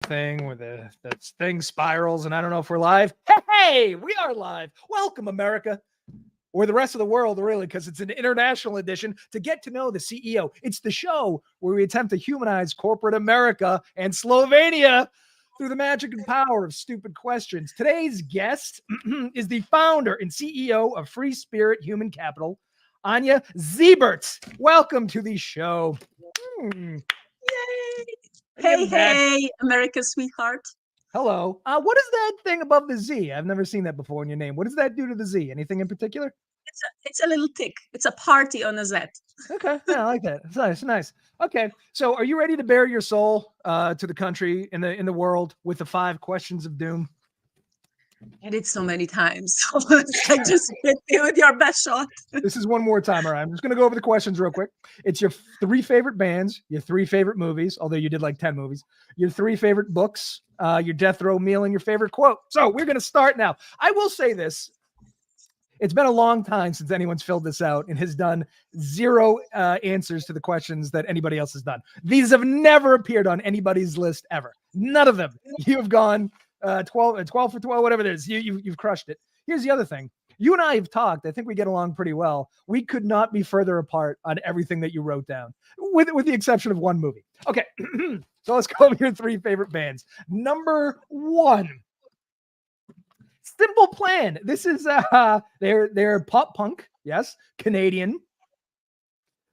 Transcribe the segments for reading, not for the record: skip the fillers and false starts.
thing where the thing spirals, and I don't know if we're live. Hey, we are live. Welcome, America. Or the rest of the world, really, because it's an international edition to get to know the CEO. It's the show where we attempt to humanize corporate America and Slovenia through the magic and power of stupid questions. Today's guest is the founder and CEO of Free Spirit Human Capital, Anja Žibert. Welcome to the show. Yay! Hey, America's sweetheart. Hello. What is that thing above the Z? I've never seen that before in your name. What does that do to the Z? Anything in particular? It's a little tick. It's a party on a Z. Okay, yeah, I like that. It's nice, nice. Okay, so are you ready to bare your soul to the country in the world with the 5 questions of doom? I did so many times. So like, just hit me with your best shot. This is one more time. All right, I'm just gonna go over the questions real quick. It's your 3 favorite bands, your 3 favorite movies, although you did like 10 movies, your 3 favorite books, your death row meal, and your favorite quote. So we're gonna start now. I will say this. It's been a long time since anyone's filled this out and has done 0 answers to the questions that anybody else has done. These have never appeared on anybody's list ever. None of them. You have gone 12 for 12, whatever it is. You've crushed it. Here's the other thing. You and I have talked. I think we get along pretty well. We could not be further apart on everything that you wrote down, with the exception of one movie. Okay, so let's go over your 3 favorite bands. Number 1. Simple Plan. This is they're pop punk, yes, Canadian.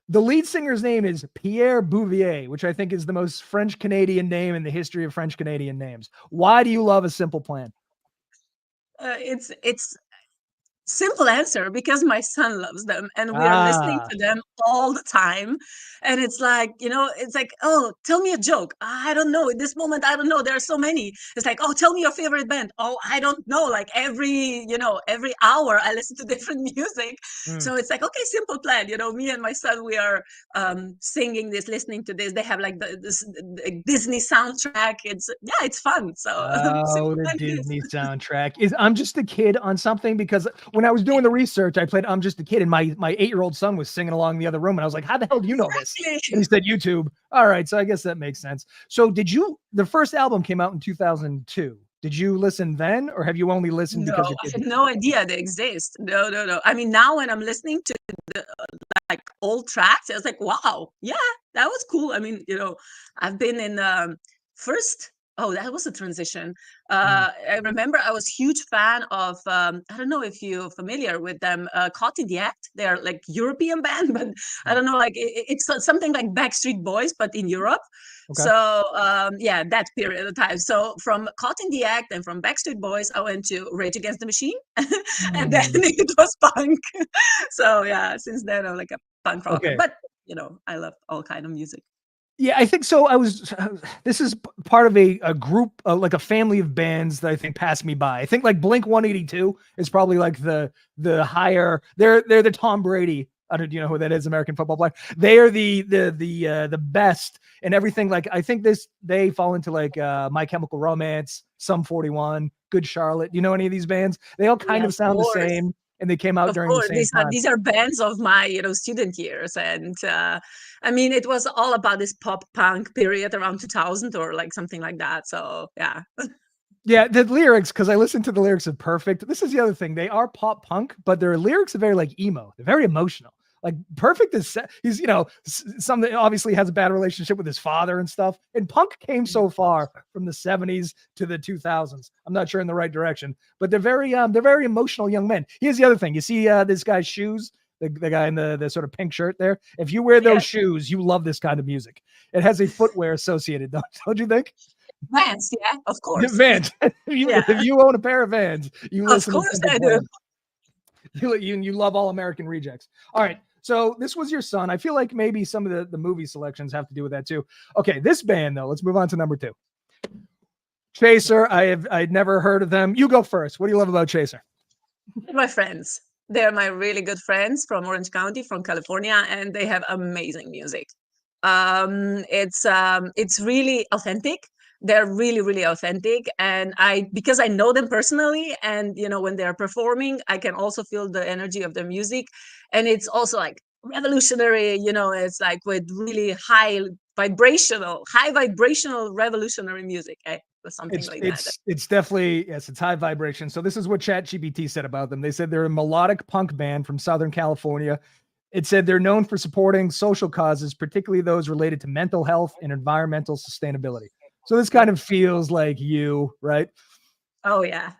The lead singer's name is Pierre Bouvier, which I think is the most French Canadian name in the history of French Canadian names. Why do you love A Simple Plan? It's simple answer, because my son loves them and we are listening to them all the time. And it's like, it's like, oh, tell me a joke. I don't know. In this moment, I don't know. There are so many. It's like, oh, tell me your favorite band. Oh, I don't know. Like every hour I listen to different music. So it's like, okay, Simple Plan. Me and my son, we are singing this, listening to this. They have like this Disney soundtrack. It's fun. So the Disney soundtrack is I'm Just a Kid on something, because when I was doing the research, I played I'm Just a Kid, and my 8-year-old son was singing along in the other room, and I was like, how the hell do you know this? And he said YouTube. All right, so I guess that makes sense. So the first album came out in 2002. Did you listen then, or have you only listened because I had no idea they exist? No. I mean, now when I'm listening to the old tracks, I was like, wow, yeah, that was cool. I mean, I've been in first. Oh, that was a transition. I remember I was a huge fan of, I don't know if you're familiar with them, Caught in the Act. They're like European band, but I don't know, like it's something like Backstreet Boys, but in Europe. Okay. So that period of time. So from Caught in the Act and from Backstreet Boys, I went to Rage Against the Machine, and then it was punk. So yeah, since then I'm like a punk rocker. Okay. But I love all kind of music. Yeah, I think so. This is part of a group, like a family of bands that I think passed me by. I think like Blink 182 is probably like the higher. They're the Tom Brady. I don't. Do you know who that is? American football player. They are the best and everything. Like I think they fall into like My Chemical Romance, Sum 41, Good Charlotte. You know any of these bands? They all kind of sound the same. And they came out during the same time. These are bands of my, student years. And I mean, it was all about this pop punk period around 2000 or like something like that. So, yeah. Yeah, the lyrics, because I listened to the lyrics of Perfect. This is the other thing. They are pop punk, but their lyrics are very like emo. They're very emotional. Like Perfect is, he's, something obviously has a bad relationship with his father and stuff. And punk came so far from the 70s to the 2000s. I'm not sure in the right direction, but they're very emotional young men. Here's the other thing. You see this guy's shoes, the guy in the sort of pink shirt there. If you wear those shoes, you love this kind of music. It has a footwear associated, don't you think? Vans, yeah, of course. Vans. If you own a pair of Vans, you listen. Of course I do. You love All American Rejects. All right. So this was your son. I feel like maybe some of the movie selections have to do with that too. Okay, this band though. Let's move on to number 2. Chaser. I'd never heard of them. You go first. What do you love about Chaser? My friends. They're my really good friends from Orange County, from California, and they have amazing music. It's really authentic. They're really, really authentic. And because I know them personally, and when they're performing, I can also feel the energy of their music. And it's also like revolutionary, it's like with really high high vibrational revolutionary music, or something like that. It's definitely, yes, it's high vibration. So this is what ChatGPT said about them. They said they're a melodic punk band from Southern California. It said they're known for supporting social causes, particularly those related to mental health and environmental sustainability. So this kind of feels like you, right? Oh yeah.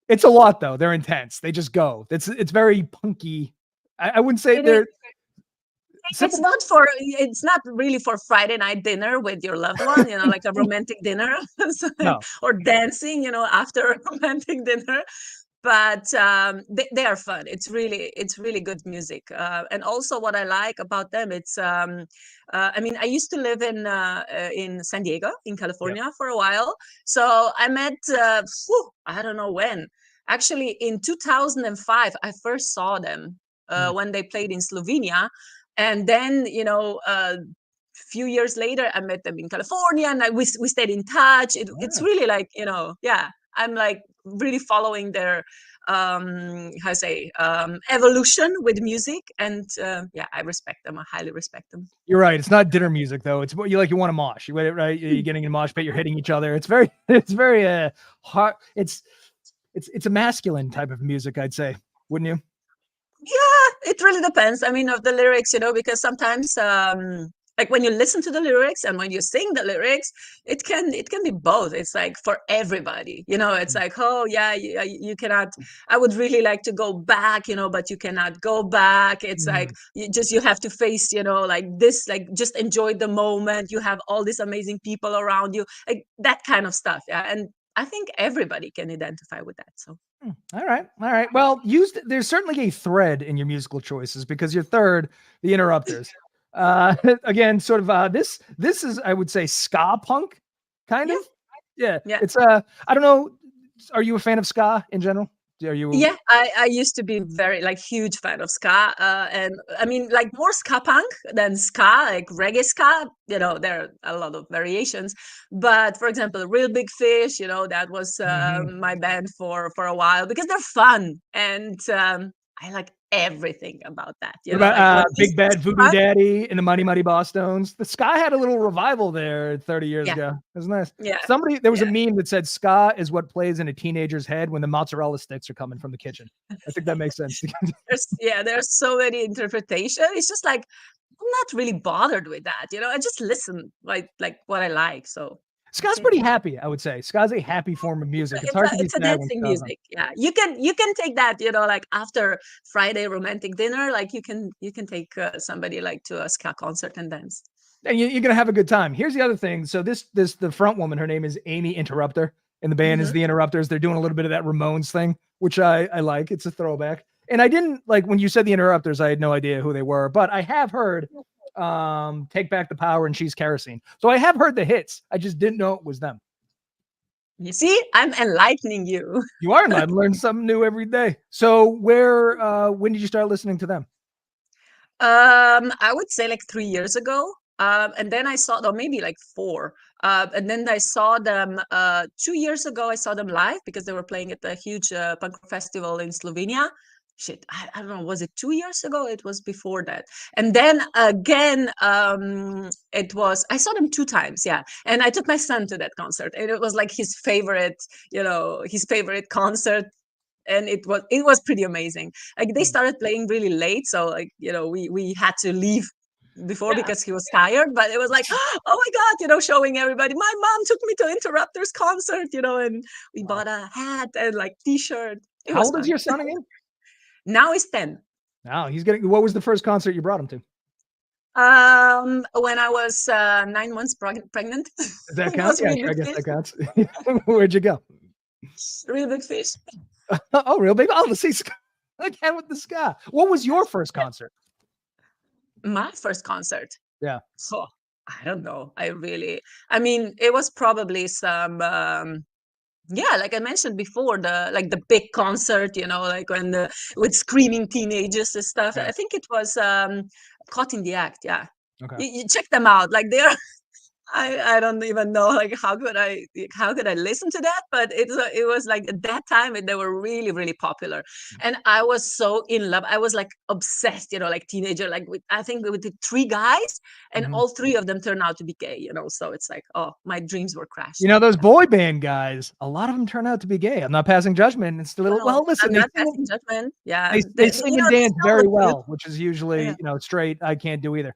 It's a lot though. They're intense. They just go. It's very punky. I wouldn't say they're. It's not really for Friday night dinner with your loved one, like a romantic dinner No. or dancing, after a romantic dinner. But they are fun. It's really good music. And also what I like about them, it's I mean, I used to live in San Diego, in California for a while. So I met, I don't know when, actually in 2005, I first saw them when they played in Slovenia. And then, few years later, I met them in California, and we stayed in touch. It's really like, I'm like really following their evolution with music, and I respect them. I highly respect them. You're right. It's not dinner music though. It's what you want to mosh. Right? You're getting in a mosh pit. You're hitting each other. It's very hard. It's a masculine type of music, I'd say, wouldn't you? Yeah, it really depends. I mean, of the lyrics, because sometimes, like when you listen to the lyrics and when you sing the lyrics, it can be both. It's like for everybody, it's like, oh yeah, you cannot, I would really like to go back, but you cannot go back. It's like, you have to face, like this, like just enjoy the moment. You have all these amazing people around you, like that kind of stuff. Yeah. And I think everybody can identify with that. So. All right. Well, there's certainly a thread in your musical choices, because your third, the Interrupters, again, sort of this is, I would say, ska punk kind of. Yeah. It's I don't know. Are you a fan of ska in general? Are you? Yeah, I used to be very huge fan of ska, and I mean like more ska punk than ska, like reggae ska. There are a lot of variations, but for example, Real Big Fish, that was my band for a while, because they're fun, and I like everything about that. What about Big Bad Voodoo Daddy and the Mighty Mighty Bosstones? The ska had a little revival there 30 years ago. It was nice. Yeah. There was a meme that said ska is what plays in a teenager's head when the mozzarella sticks are coming from the kitchen. I think that makes sense. There's so many interpretations. It's just like, I'm not really bothered with that. I just listen like what I like. So ska's pretty happy, I would say. Ska's a happy form of music. It's a dancing music. Yeah, you can take that. Like after Friday romantic dinner, like you can take somebody like to a ska concert and dance. And you're gonna have a good time. Here's the other thing. So the front woman, her name is Amy Interrupter, and the band is the Interrupters. They're doing a little bit of that Ramones thing, which I like. It's a throwback. And I didn't like when you said the Interrupters. I had no idea who they were, but I have heard Take Back the Power and She's Kerosene. So I have heard the hits. I just didn't know it was them. You see, I'm enlightening you. You are enlightening. Learn something new every day. So when did you start listening to them? I would say like 3 years ago. And then I saw them, maybe like 4. And then I saw them 2 years ago. I saw them live because they were playing at a huge punk festival in Slovenia. Shit, I don't know, was it 2 years ago? It was before that. And then again, I saw them 2 times, yeah. And I took my son to that concert, and it was like his favorite concert. And it was pretty amazing. Like they started playing really late, so like we had to leave before because he was tired. But it was like, oh my god, showing everybody. My mom took me to Interrupters concert, and we bought a hat and like T-shirt. How old is your son again? Now he's 10. Now he's getting. What was the first concert you brought him to? When I was 9 months pregnant. Does that count? Yeah, I guess that counts. Where'd you go? Real Big Fish. Oh, Real Big. Oh, let's see. Again with the ska. What was your first concert? My first concert. Yeah. Oh, I don't know. I mean, it was probably some. Like I mentioned before, the big concert, like with screaming teenagers and stuff. Yeah. I think it was Caught in the Act. Yeah. Okay. You check them out. Like they're I don't even know like how could I listen to that, but it was like at that time they were really really popular, and I was so in love. I was like obsessed, like teenager, like I think with the three guys, and Mhm. all three of them turned out to be gay. So it's like, oh, my dreams were crashed. Those boy band guys, a lot of them turn out to be gay. I'm not passing judgment. It's still, well, listen, I'm not passing judgment. Yeah, they sing and they dance still very look good. well, which is usually, Yeah. straight. I can't do either.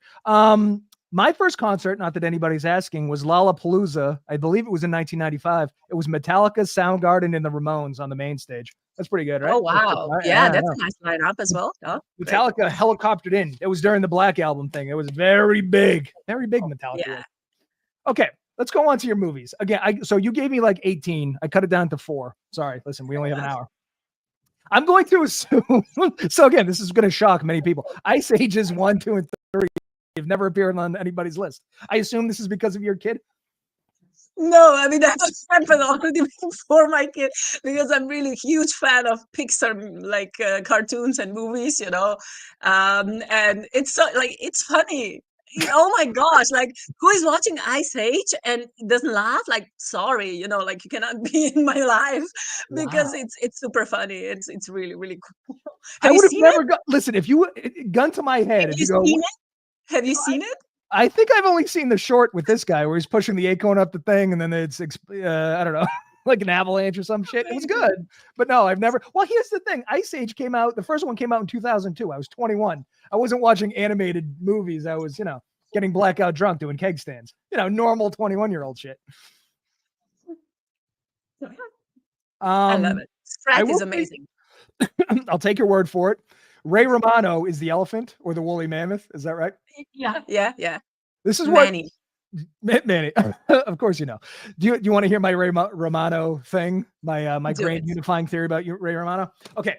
My first concert, not that anybody's asking, was Lollapalooza. I believe it was in 1995. It was Metallica, Soundgarden, and the Ramones on the main stage. That's pretty good, right? Oh wow, yeah, that's a nice lineup as well. Oh, great. Metallica helicoptered in. It was during the Black Album thing. It was very big Metallica. Yeah. Okay, let's go on to your movies. Again, so you gave me like 18. I cut it down to 4. Sorry, listen, we only have an hour. I'm going to assume. So again, this is going to shock many people. Ice Ages 1, 2, and 3 have never appeared on anybody's list. I assume this is because of your kid. No, I mean that was happened already before my kid, because I'm really huge fan of Pixar like cartoons and movies, and it's so like it's funny. Oh my gosh, like who is watching Ice Age and doesn't laugh? Like, sorry, like you cannot be in my life because it's super funny. It's really really cool. I Have you would have seen never it? listen, if you gun to my head, Have if you you go, seen it? Have you seen it? I think I've only seen the short with this guy where he's pushing the acorn up the thing and then it's I don't know, like an avalanche or some shit. It was good, but no, I've never. Well, here's the thing: Ice Age came out. The first one came out in 2002. I was 21. I wasn't watching animated movies. I was, getting blackout drunk doing keg stands. Normal 21-year-old shit. I love it. Shrek is amazing. I'll take your word for it. Ray Romano is the elephant or the woolly mammoth. Is that right? Yeah. This is Manny. Manny. Of course, Do you want to hear my Ray Romano thing? My grand unifying theory about Ray Romano? Okay.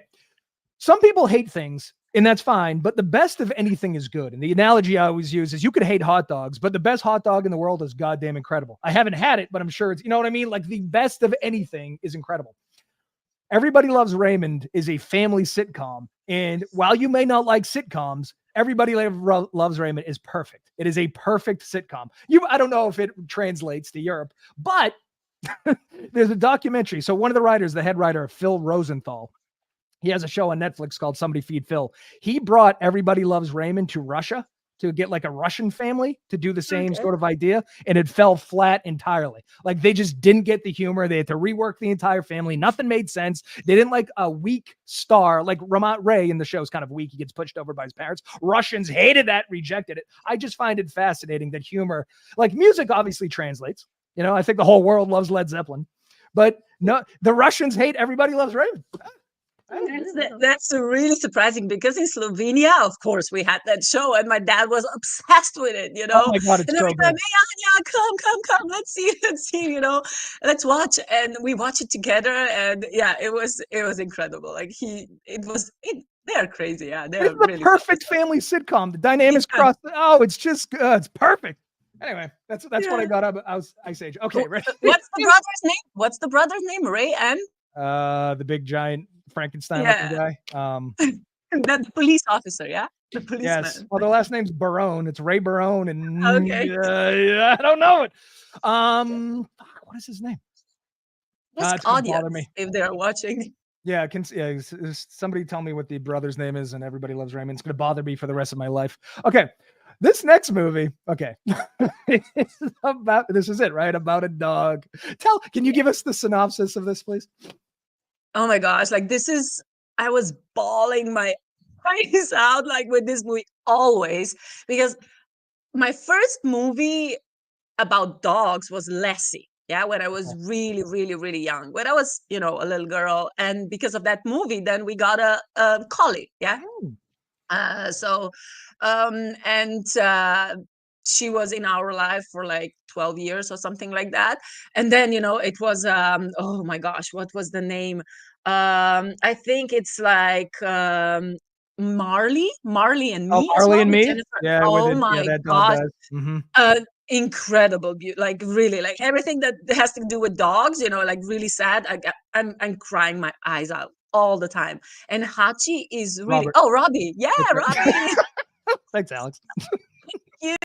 Some people hate things, and that's fine, but the best of anything is good. And the analogy I always use is you could hate hot dogs, but the best hot dog in the world is goddamn incredible. I haven't had it, but I'm sure it's, you know what I mean? Like the best of anything is incredible. Everybody Loves Raymond is a family sitcom. And while you may not like sitcoms, Everybody Loves Raymond is perfect. It is a perfect sitcom. I don't know if it translates to Europe, but there's a documentary. So one of the writers, the head writer, Phil Rosenthal, he has a show on Netflix called Somebody Feed Phil. He brought Everybody Loves Raymond to Russia to get like a Russian family to do the same sort of idea. And it fell flat entirely. Like they just didn't get the humor. They had to rework the entire family. Nothing made sense. They didn't like a weak star. Like Ray in the show is kind of weak. He gets pushed over by his parents. Russians hated that, rejected it. I just find it fascinating that humor, like music obviously translates. I think the whole world loves Led Zeppelin, but no, the Russians hate Everybody Loves Raymond. That's really surprising because in Slovenia, of course, we had that show and my dad was obsessed with it, Oh my God, it's and so every time, good. hey, Anja, come, let's see, let's watch. And we watch it together. And yeah, it was incredible. Like they're crazy. Yeah, they're it's the really perfect family sitcom. The dynamics cross. Oh, it's just it's perfect. Anyway, that's what I got out of Ice Age. Okay, right. What's the brother's name? Ray and the big giant Frankenstein looking guy. The police officer, yeah? The policeman. Yes. Well, the last name's Barone. It's Ray Barone, and okay. I don't know it. What is his name? Just audience, if they're watching. Yeah, somebody tell me what the brother's name is, and Everybody Loves Raymond. It's going to bother me for the rest of my life. Okay. This next movie, okay, this is it, right? About a dog. Can you give us the synopsis of this, please? Oh my gosh, like I was bawling my eyes out like with this movie always, because my first movie about dogs was Lassie. Yeah, when I was really, really, really young, when I was, a little girl. And because of that movie, then we got a collie. Yeah. She was in our life for like 12 years or something like that. And then, it was, oh my gosh, what was the name? I think it's like Marley and Me. Marley and Me? Jennifer. Yeah. Oh my gosh. Mm-hmm. Incredible, like really, like everything that has to do with dogs, like really sad. I'm crying my eyes out all the time. And Hachi is really Robbie. Yeah, Robbie. Thanks, Alex. Thank you.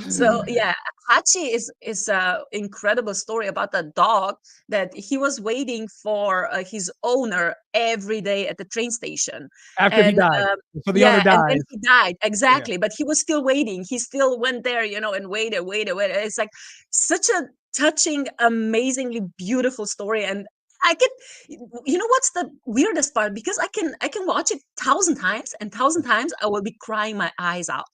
So yeah, Hachi is a incredible story about a dog that he was waiting for his owner every day at the train station, After he and died. So the owner yeah, and then dies. he died Yeah. exactly. But he was still waiting. He still went there, and waited. It's like such a touching, amazingly beautiful story, and I can, what's the weirdest part? Because I can watch it thousand times, and thousand times I will be crying my eyes out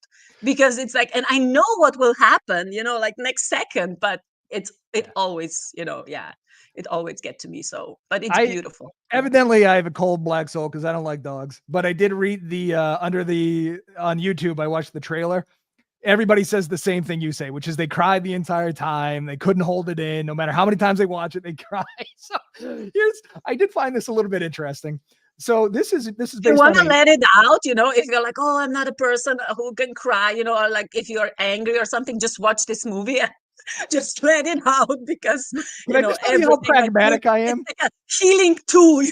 because it's like, and I know what will happen, like next second, but it always, yeah, it always get to me. So, but it's I beautiful. Evidently I have a cold black soul because I don't like dogs. But I did read the on YouTube. I watched the trailer. Everybody says the same thing you say, which is they cried the entire time. They couldn't hold it in. No matter how many times they watch it, they cry. So I did find this a little bit interesting. So this is You based want on to let it out, if you're like, oh, I'm not a person who can cry, or like if you're angry or something, just watch this movie. Just let it out because Can I just tell you how everything, like pragmatic I it's am? like a healing tool,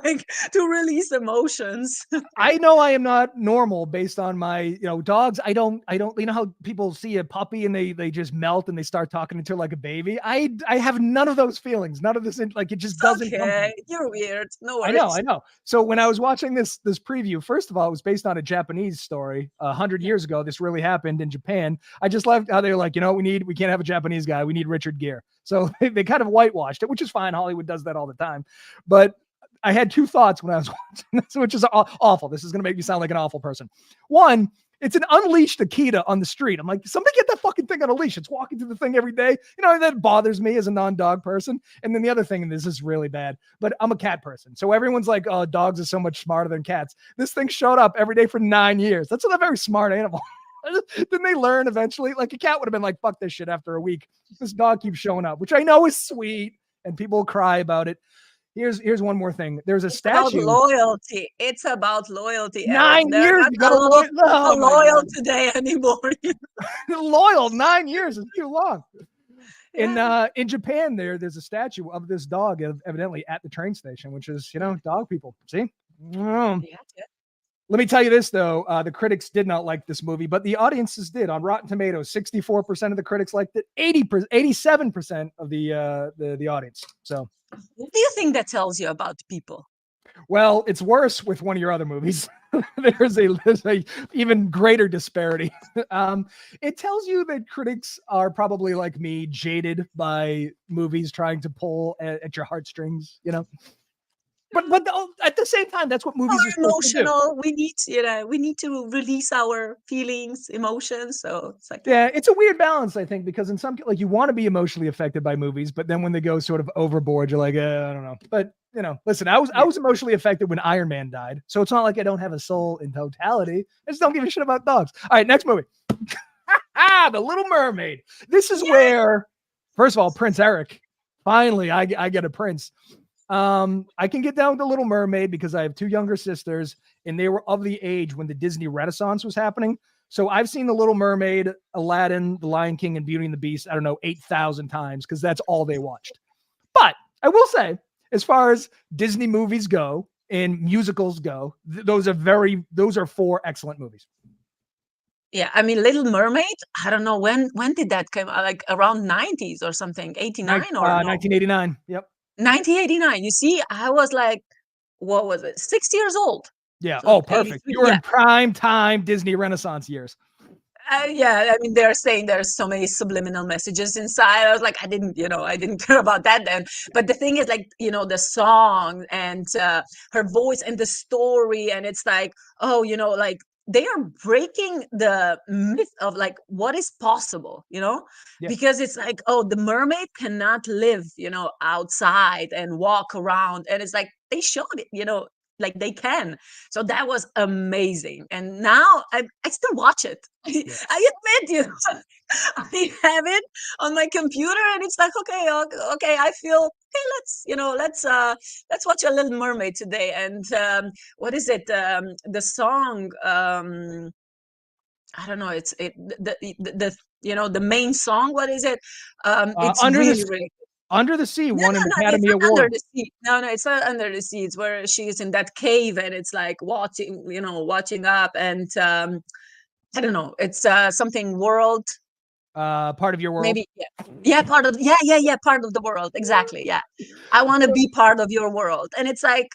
like to release emotions. I know I am not normal based on my, dogs. I don't, how people see a puppy and they just melt and they start talking to her like a baby. I have none of those feelings. None of this, like it just doesn't come to me. You're weird. No I worries. know. So when I was watching this preview, first of all, it was based on a Japanese story. 100 years ago, this really happened in Japan. I just loved how they were like, we can't have a Japanese guy. We need Richard Gere. So they kind of whitewashed it, which is fine. Hollywood does that all the time. But I had two thoughts when I was watching this, which is awful. This is going to make me sound like an awful person. One, it's an unleashed Akita on the street. I'm like, somebody get that fucking thing on a leash. It's walking through the thing every day. That bothers me as a non-dog person. And then the other thing, and this is really bad, but I'm a cat person. So everyone's like, oh, dogs are so much smarter than cats. This thing showed up every day for 9 years. That's not a very smart animal. Didn't they learn eventually? Like a cat would have been like, fuck this shit after a week. This dog keeps showing up, which I know is sweet and people cry about it. Here's one more thing. There's a statue. About loyalty. It's about loyalty, Eric. 9 They're years. not loyal today anymore. Loyal 9 years is too long. Yeah. In Japan, there's a statue of this dog evidently at the train station, which is dog people. See, Let me tell you this though, the critics did not like this movie, but the audiences did. On Rotten Tomatoes, 64% of the critics liked it, 87% of the audience. So, what do you think that tells you about people? Well, it's worse with one of your other movies. there's a even greater disparity. It tells you that critics are probably like me, jaded by movies trying to pull at your heartstrings, But at the same time, that's what movies are supposed to do. We need to release our feelings, emotions. So it's like it's a weird balance, I think, because in some like you want to be emotionally affected by movies, but then when they go sort of overboard, you're like, I don't know. But listen, I was emotionally affected when Iron Man died, so it's not like I don't have a soul in totality. I just don't give a shit about dogs. All right, next movie. The Little Mermaid. This is where, first of all, Prince Eric. Finally, I get a prince. I can get down with The Little Mermaid because I have two younger sisters and they were of the age when the Disney Renaissance was happening. So I've seen The Little Mermaid, Aladdin, The Lion King, and Beauty and the Beast, 8,000 times because that's all they watched. But I will say, as far as Disney movies go and musicals go, those are four excellent movies. Yeah, I mean, Little Mermaid, I don't know when did that come out, like around 90s or something, 89 or 1989. Yep. 1989. You see, I was like, what was it? 6 years old. Yeah. So perfect. You were in prime time Disney Renaissance years. Yeah. I mean, they're saying there's so many subliminal messages inside. I was like, I didn't care about that then. But the thing is like, the song and her voice and the story. And it's like, oh, like they are breaking the myth of like what is possible, because it's like, oh, the mermaid cannot live, outside and walk around. And it's like, they showed it, like they can. So that was amazing. And now I still watch it. Yes. I admit, I have it on my computer and it's like, okay, I feel okay, let's watch a Little Mermaid today. And what is it? The song, I don't know, it's the main song, what is it? It's really Under the Sea won an Academy Award. Under the Sea. No, it's not Under the Sea. It's where she's in that cave and it's like watching up and I don't know. It's something world Part of your world. Maybe, yeah, part of, part of the world. Exactly. Yeah. I want to be part of your world. And it's like,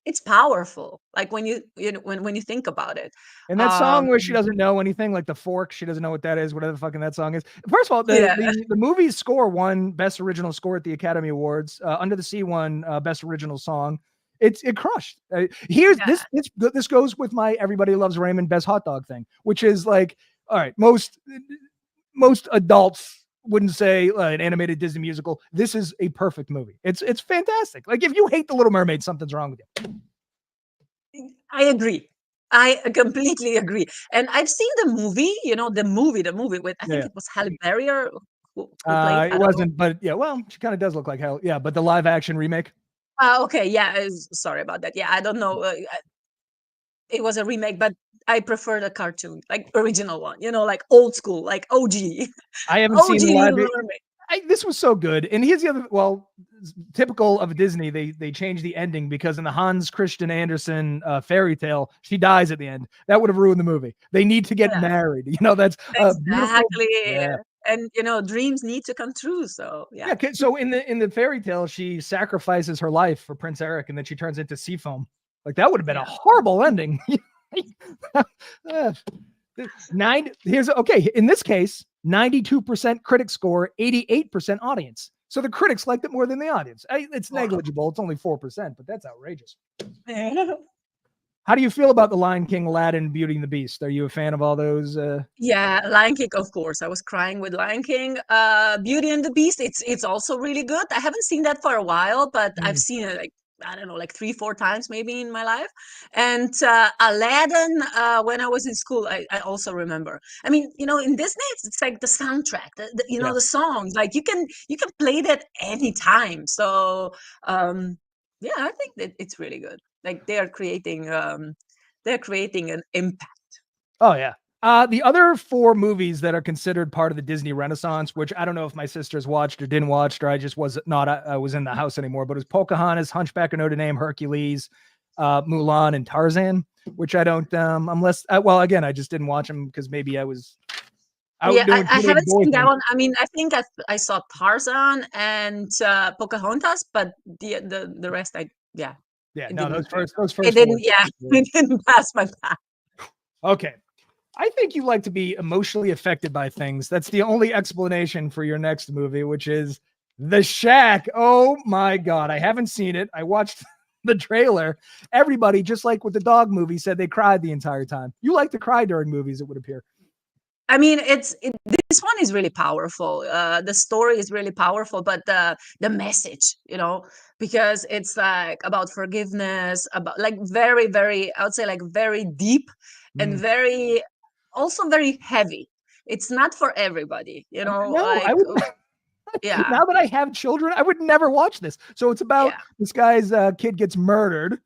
it's powerful. Like when when you think about it. And that song where she doesn't know anything, like the fork, she doesn't know what that is, whatever the fucking that song is. First of all, the movie's score won Best Original Score at the Academy Awards. Under the Sea won Best Original Song. It crushed. This goes with my Everybody Loves Raymond Best Hot Dog thing, which is like, all right, most adults wouldn't say an animated Disney musical. This is a perfect movie. It's fantastic. Like if you hate The Little Mermaid, something's wrong with you. I agree. I completely agree. And I've seen the movie, the movie with, I think it was Halle Berry who played. It wasn't, but yeah, well, she kind of does look like hell. Yeah, but the live action remake. Okay, yeah, sorry about that. Yeah, I don't know. It was a remake, but I prefer the cartoon, like original one, like old school, like OG. I haven't seen the live. This was so good. And here's the other, typical of Disney, they changed the ending because in the Hans Christian Andersen fairy tale, she dies at the end. That would have ruined the movie. They need to get married. That's exactly. Yeah. And dreams need to come true. So yeah. So in the fairy tale, she sacrifices her life for Prince Eric, and then she turns into sea foam. Like that would have been a horrible ending. In this case, 92% critic score, 88% audience. So the critics liked it more than the audience. It's negligible. It's only 4%, but that's outrageous. How do you feel about The Lion King, Aladdin, Beauty and the Beast? Are you a fan of all those? Yeah, Lion King, of course. I was crying with Lion King. Beauty and the Beast, it's also really good. I haven't seen that for a while, but I've seen it like, I don't know, like 3-4 times maybe in my life. And Aladdin, when I was in school, I also remember. I mean, in Disney, it's like the soundtrack, the songs. Like you can play that anytime. So yeah, I think that it's really good. Like they're creating an impact. Oh yeah. The other 4 movies that are considered part of the Disney Renaissance, which I don't know if my sisters watched or didn't watch, or I just was in the house anymore, but it was Pocahontas, Hunchback of Notre Dame, Hercules, Mulan, and Tarzan, which I don't, again, I just didn't watch them because maybe I was out doing I haven't seen that one. I mean, I think I saw Tarzan and Pocahontas, but the rest, those first it didn't, it didn't pass my path. Okay. I think you like to be emotionally affected by things. That's the only explanation for your next movie, which is The Shack. Oh my God. I haven't seen it. I watched the trailer. Everybody, just like with the dog movie, said they cried the entire time. You like to cry during movies, it would appear. I mean, this one is really powerful. The story is really powerful, but the message, because it's like about forgiveness, about like very, very, I would say like very deep and very, also very heavy. It's not for everybody, No, I would. Yeah. Now that I have children, I would never watch this. So it's about this guy's kid gets murdered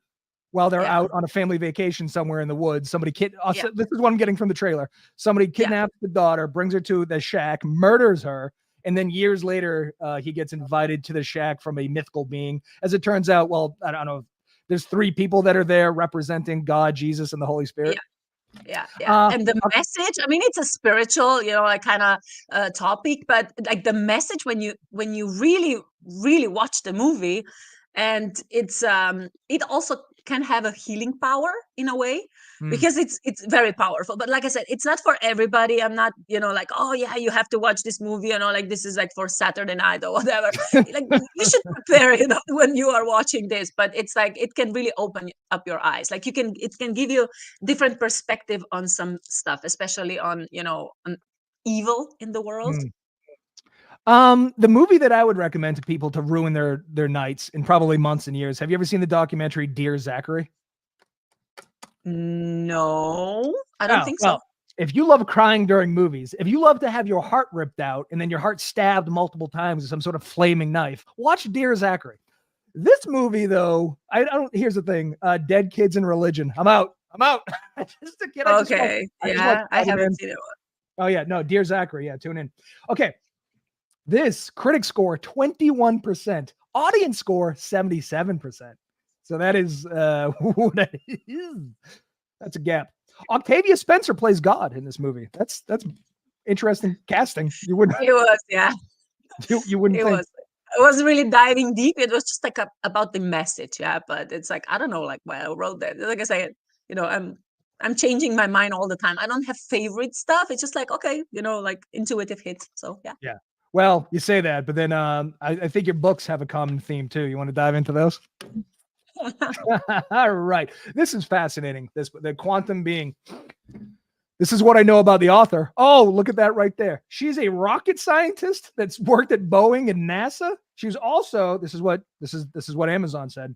while they're out on a family vacation somewhere in the woods. This is what I'm getting from the trailer. Somebody kidnaps the daughter, brings her to the shack, murders her. And then years later, he gets invited to the shack from a mythical being. As it turns out, I don't know. There's 3 people that are there representing God, Jesus, and the Holy Spirit. Yeah. And the message, I mean, it's a spiritual, like kind of topic, but like the message when you really, really watch the movie, and it's it also can have a healing power in a way, because it's very powerful. But like I said, it's not for everybody. I'm not, like, oh yeah, you have to watch this movie, like this is like for Saturday night or whatever. Like you should prepare when you are watching this. But it's like it can really open up your eyes. Like it can give you different perspective on some stuff, especially on on evil in the world. The movie that I would recommend to people to ruin their nights in probably months and years. Have you ever seen the documentary Dear Zachary? No, I don't think so. Well, if you love crying during movies, if you love to have your heart ripped out and then your heart stabbed multiple times with some sort of flaming knife, watch Dear Zachary. This movie, though, here's the thing: dead kids and religion. I'm out. Just a kid. Okay, I haven't seen it. Oh yeah, no, Dear Zachary. Yeah, tune in. Okay. This critic score 21%, audience score 77%. So that is that's a gap. Octavia Spencer plays God in this movie. That's interesting casting. You wouldn't, It was, yeah. you wouldn't It think. was. It was really diving deep. It was just like about the message, yeah. But it's like I don't know, like why I wrote that. Like I said, I'm changing my mind all the time. I don't have favorite stuff. It's just like okay, like intuitive hits. So yeah. Yeah. Well, you say that, but then I think your books have a common theme too. You want to dive into those? All right. This is fascinating. The quantum being. This is what I know about the author. Oh, look at that right there. She's a rocket scientist that's worked at Boeing and NASA. She's also, this is what Amazon said.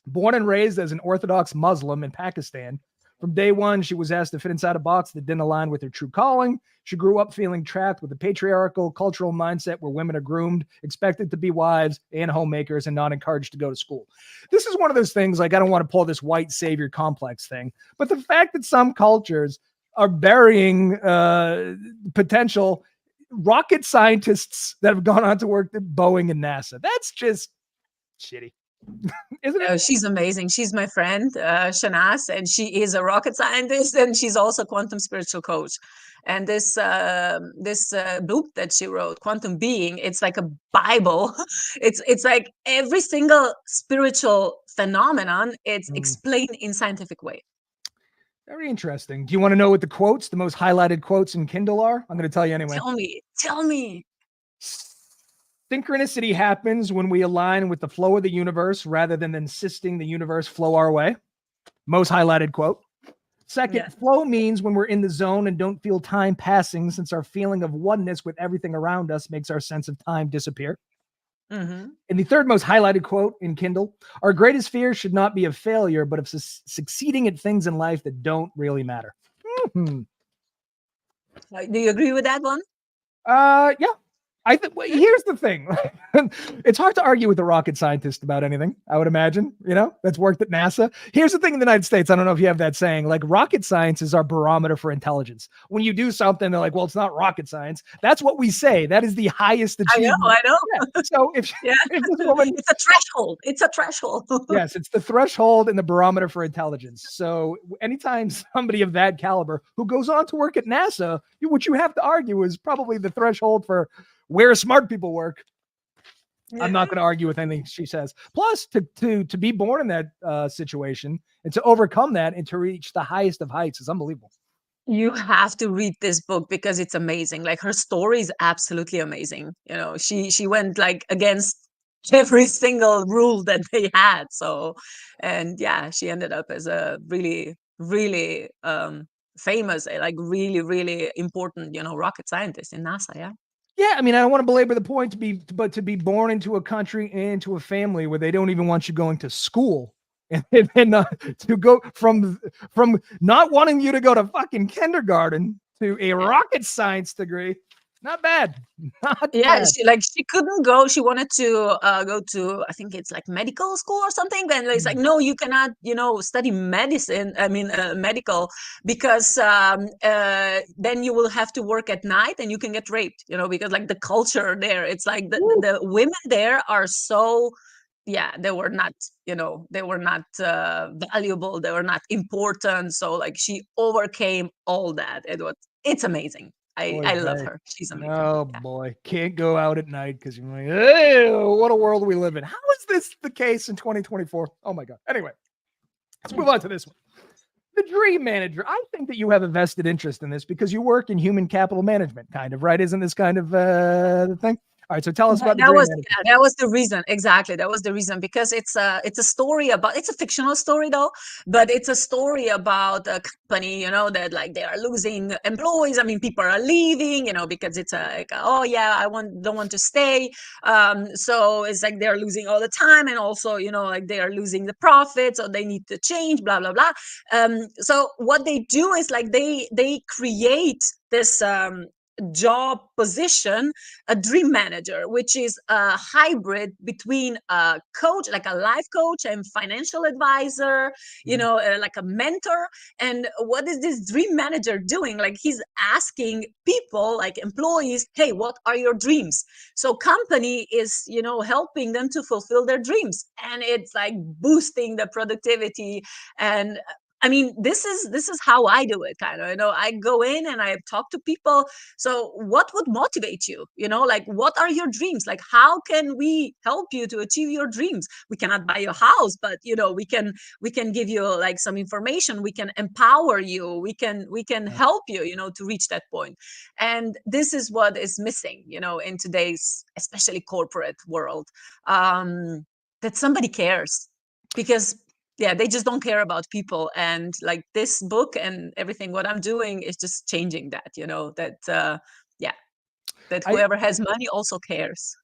Born and raised as an Orthodox Muslim in Pakistan. From day one, she was asked to fit inside a box that didn't align with her true calling. She grew up feeling trapped with a patriarchal cultural mindset where women are groomed, expected to be wives and homemakers, and not encouraged to go to school. This is one of those things, like I don't want to pull this white savior complex thing, but the fact that some cultures are burying potential rocket scientists that have gone on to work at Boeing and NASA. That's just shitty. Isn't it? She's amazing. She's my friend, Shanaz, and she is a rocket scientist, and she's also a quantum spiritual coach. And this book that she wrote, Quantum Being, it's like a Bible. It's like every single spiritual phenomenon. It's explained in scientific way. Very interesting. Do you want to know what the most highlighted quotes in Kindle are? I'm going to tell you anyway. Tell me. Synchronicity happens when we align with the flow of the universe rather than insisting the universe flow our way. Most highlighted quote. Second, flow means when we're in the zone and don't feel time passing, since our feeling of oneness with everything around us makes our sense of time disappear. Mm-hmm. And the third most highlighted quote in Kindle, our greatest fear should not be of failure, but of succeeding at things in life that don't really matter. Do you agree with that one? Yeah. I think here's the thing. It's hard to argue with a rocket scientist about anything, I would imagine, that's worked at NASA. Here's the thing in the United States. I don't know if you have that saying, like rocket science is our barometer for intelligence. When you do something, they're like, well, it's not rocket science. That's what we say. That is the highest achievement. I know. Yeah. So if this woman, it's a threshold. It's a threshold. Yes, it's the threshold and the barometer for intelligence. So anytime somebody of that caliber who goes on to work at NASA, what you have to argue is probably the threshold for where smart people work. Yeah. I'm not going to argue with anything she says. Plus, to be born in that situation and to overcome that and to reach the highest of heights is unbelievable. You have to read this book because it's amazing. Like her story is absolutely amazing. She went like against every single rule that they had. So, and yeah, she ended up as a really, really famous, like really, really important, rocket scientist in NASA. Yeah. Yeah, I mean, I don't want to belabor the point but to be born into a country and into a family where they don't even want you going to school, and to go from not wanting you to go to fucking kindergarten to a rocket science degree. Not bad. Not bad. She couldn't go. She wanted to go to, I think it's like medical school or something. And it's like, no, you cannot, study medicine. I mean, medical, because then you will have to work at night and you can get raped, because like the culture there, it's like the women there are so, they were not, valuable. They were not important. So like she overcame all that. It's amazing. I love her. She's amazing. Oh boy, can't go out at night because you're like, hey, what a world we live in. How is this the case in 2024? Oh my God. Anyway, let's move on to this one. The dream manager. I think that you have a vested interest in this because you work in human capital management, kind of, right? Isn't this kind of the thing? All right, so tell us about that was the reason. Exactly, that was the reason, because it's a story about, it's a fictional story though, but it's a story about a company, that like they are losing employees. I mean, people are leaving, because it's I don't want to stay. So it's like they're losing all the time, and also like they are losing the profit, so they need to change. Blah blah blah. So what they do is like they create this job position, a dream manager, which is a hybrid between a coach, like a life coach, and financial advisor, like a mentor. And what is this dream manager doing? Like he's asking people, like employees, hey, what are your dreams? So company is, helping them to fulfill their dreams, and it's like boosting the productivity. And I mean, this is how I do it, kind of. I go in and I talk to people. So what would motivate you? Like, what are your dreams? Like, how can we help you to achieve your dreams? We cannot buy your house, but we can give you like some information. We can empower you. We can help you, to reach that point. And this is what is missing, in today's, especially corporate world, that somebody cares, because yeah, they just don't care about people. And like this book and everything, what I'm doing is just changing that, yeah, that whoever has money also cares.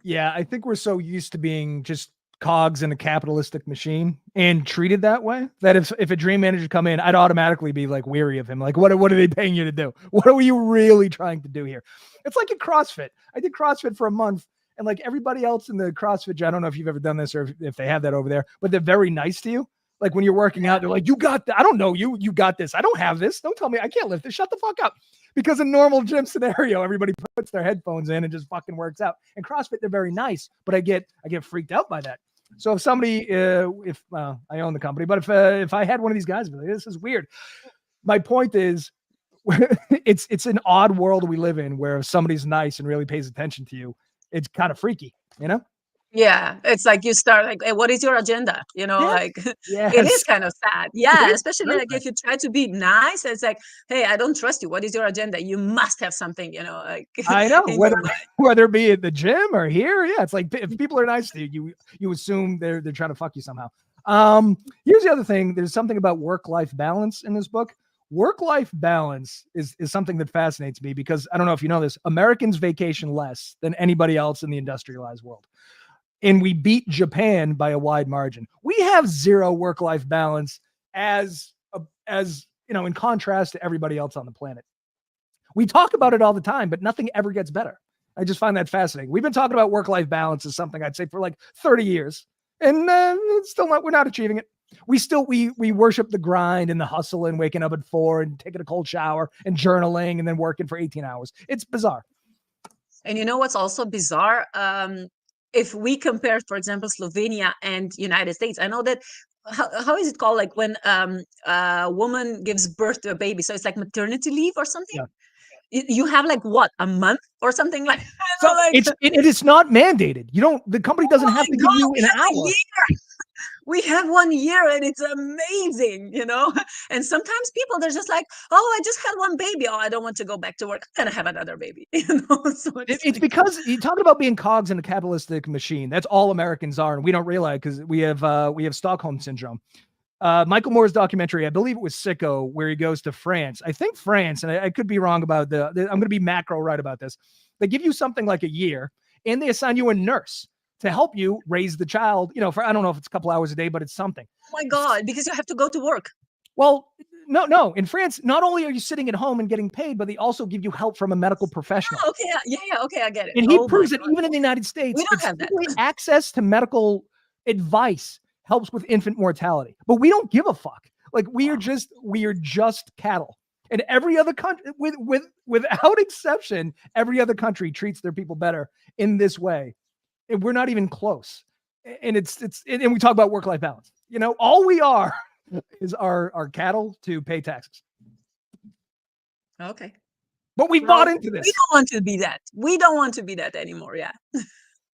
Yeah, I think we're so used to being just cogs in a capitalistic machine and treated that way that if a dream manager come in, I'd automatically be like weary of him. Like, what are they paying you to do? What are you really trying to do here? It's like in CrossFit. I did CrossFit for a month. And like everybody else in the CrossFit gym, I don't know if you've ever done this or if they have that over there, but they're very nice to you. Like when you're working out, they're like, you got that. I don't know you. You got this. I don't have this. Don't tell me I can't lift this. Shut the fuck up. Because in normal gym scenario, everybody puts their headphones in and just fucking works out. And CrossFit, they're very nice, but I get freaked out by that. So if somebody, I own the company, but if I had one of these guys, I'd be like, this is weird. My point is, it's an odd world we live in where if somebody's nice and really pays attention to you, it's kind of freaky, Yeah, it's like you start like, hey, what is your agenda? Like it is kind of sad. Yeah, especially like if you try to be nice, it's like, hey, I don't trust you. What is your agenda? You must have something, like I know, whether it be at the gym or here. Yeah, it's like if people are nice to you, you assume they're trying to fuck you somehow. Here's the other thing. There's something about work-life balance in this book. Work-life balance is something that fascinates me because I don't know if you know this, Americans vacation less than anybody else in the industrialized world. And we beat Japan by a wide margin. We have zero work-life balance as in contrast to everybody else on the planet. We talk about it all the time, but nothing ever gets better. I just find that fascinating. We've been talking about work-life balance as something I'd say for like 30 years. And we're not achieving it. We worship the grind and the hustle and waking up at 4 and taking a cold shower and journaling and then working for 18 hours. It's bizarre. And you know what's also bizarre? If we compare, for example, Slovenia and United States, I know that how is it called? Like when a woman gives birth to a baby, so it's like maternity leave or something. Yeah. You have like what, a month or something like. So it's not mandated. The company doesn't have to give you an hour. We have 1 year and it's amazing, and sometimes people, they're just like, oh, I just had one baby. Oh, I don't want to go back to work. I'm gonna have another baby. So it's because you're talking about being cogs in a capitalistic machine. That's all Americans are, and we don't realize because we have Stockholm syndrome. Michael Moore's documentary, I believe it was Sicko, where he goes to France. I think France, and I could be wrong about I'm going to be macro right about this. They give you something like a year, and they assign you a nurse to help you raise the child, for, I don't know if it's a couple hours a day, but it's something. Oh my God, because you have to go to work. Well, no. In France, not only are you sitting at home and getting paid, but they also give you help from a medical professional. Oh, okay, yeah, okay, I get it. And he proves that even in the United States, we don't have that. Access to medical advice helps with infant mortality, but we don't give a fuck. Like we are just cattle. And every other country, without exception, every other country treats their people better in this way. And we're not even close. And and we talk about work-life balance. All we are is our cattle to pay taxes. Okay. But we bought into this. We don't want to be that. We don't want to be that anymore. Yeah.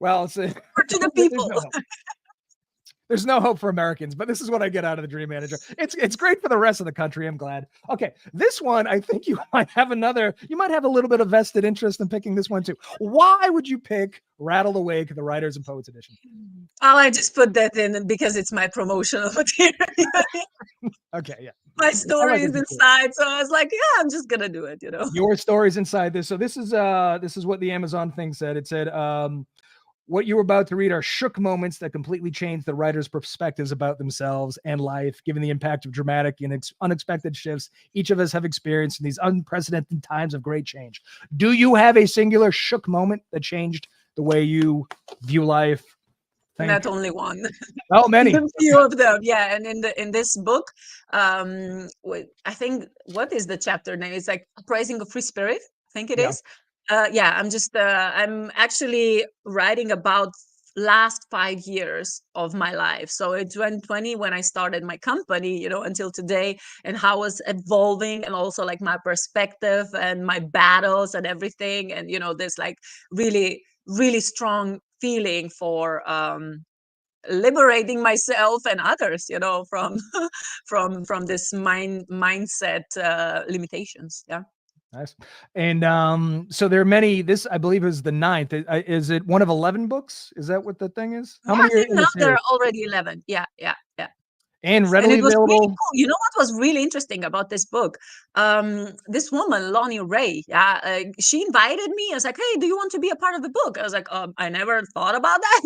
Well, it's to the people. There's no hope for Americans, but this is what I get out of the Dream Manager. It's great for the rest of the country. I'm glad. Okay, this one, I think you might have a little bit of vested interest in picking this one too. Why would you pick Rattle Awake, the Writers and Poets Edition? Oh, I just put that in because it's my promotional material. Okay, yeah. My story is inside, so I was like, yeah, I'm just gonna do it. Your story's inside this. So this is what the Amazon thing said. It said, what you were about to read are shook moments that completely change the writer's perspectives about themselves and life, given the impact of dramatic and unexpected shifts each of us have experienced in these unprecedented times of great change. Do you have a singular shook moment that changed the way you view life? Not only one. Oh, many. A few of them, yeah. And in this book, I think, what is the chapter name? It's like Uprising of Free Spirit, I think it is. I'm actually writing about last 5 years of my life. So in 2020, when I started my company, until today, and how I was evolving, and also like my perspective and my battles and everything. And, this like really, really strong feeling for liberating myself and others, from from this mindset limitations. Yeah. Nice. And so there are many. This, I believe, is the ninth. Is it one of 11 books? Is that what the thing is? How Yeah, many I are think in now the there series? are already 11. Yeah, yeah, yeah. And And readily it was really available. cool. You know what was really interesting about this book? This woman, Lonnie Ray, yeah, she invited me. I was like, "Hey, do you want to be a part of the book?" I was like, "I never thought about that."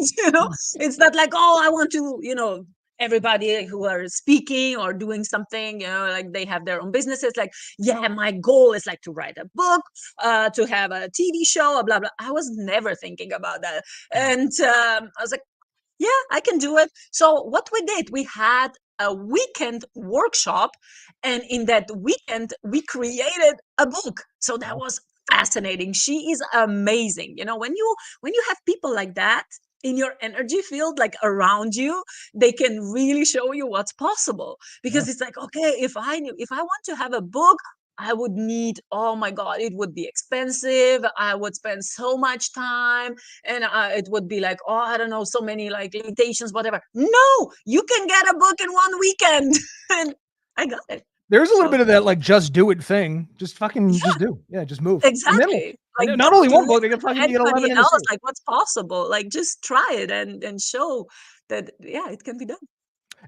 It's not like, "Oh, I want to," everybody who are speaking or doing something, like they have their own businesses. Like, yeah, my goal is like to write a book, to have a TV show, blah blah. I was never thinking about that, and I was like, yeah, I can do it. So what we did, we had a weekend workshop, and in that weekend we created a book. So that was fascinating. She is amazing. When you have people like that in your energy field, like around you, they can really show you what's possible. Yeah. Because it's like, okay, if I want to have a book, I would need, oh my God, it would be expensive. I would spend so much time, and it would be like, oh, I don't know, so many like limitations, whatever. No, you can get a book in one weekend. And I got it. There's a little So bit of that, like, just do it thing. Just fucking, yeah, just do. Yeah, just move. And then, exactly. Like, and not don't only one book, they listen can to fucking get anybody 11 in the else, series. like what's possible. Like, just try it and show that, yeah, it can be done.